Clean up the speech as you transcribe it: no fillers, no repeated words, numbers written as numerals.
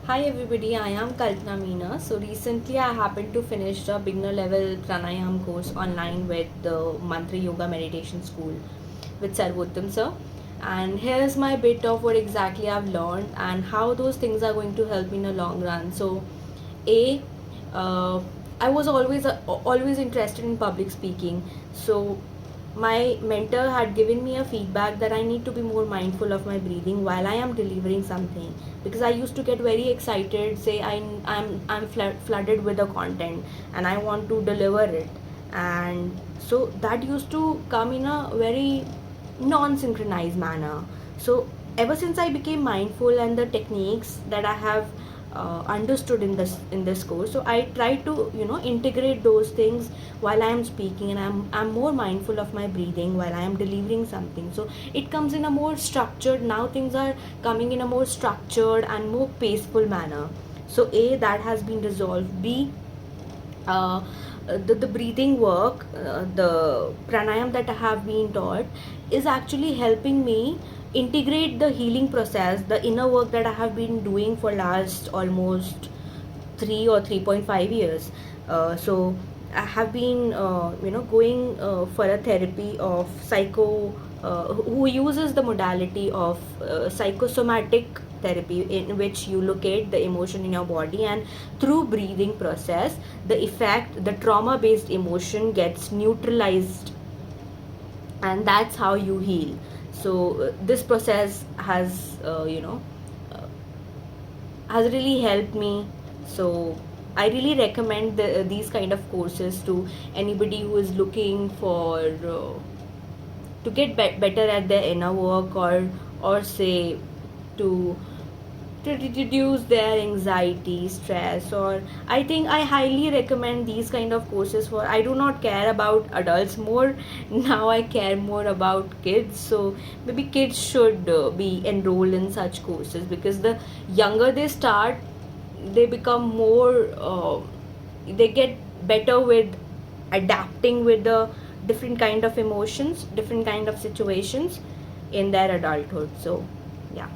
Hi everybody, I am Kalpana Meena. So recently I happened to finish the beginner level Pranayama course online with the Mantra Yoga Meditation School with Sarvottam sir. And here's my bit of what exactly I've learned and how those things are going to help me in the long run. So, A, uh, I was always interested in public speaking. So my mentor had given me a feedback that I need to be more mindful of my breathing while I am delivering something, because I used to get very excited, say I'm flooded with the content and I want to deliver it, and so that used to come in a very non-synchronized manner. So ever since I became mindful and the techniques that I have understood in this course, so I try to integrate those things while I am speaking, and I'm more mindful of my breathing while I am delivering something. So it comes in a more structured, now things are coming in a more structured and more peaceful manner. So A, that has been resolved. B, uh, the breathing work, the pranayam that I have been taught is actually helping me integrate the healing process, the inner work that I have been doing for last almost 3 or 3.5 years. So I have been going for a therapy of psycho who uses the modality of psychosomatic therapy, in which you locate the emotion in your body, and through breathing process the trauma based emotion gets neutralized, and that's how you heal. So this process uh, has really helped me. So I really recommend these kind of courses to anybody who is looking for to get better at their inner work, or say to reduce their anxiety, stress. Or I think I highly recommend these kind of courses. For I do not care about adults more now, I care more about kids. So maybe kids should be enrolled in such courses, because the younger they start, they become more they get better with adapting with the different kind of emotions, different kind of situations in their adulthood. So yeah.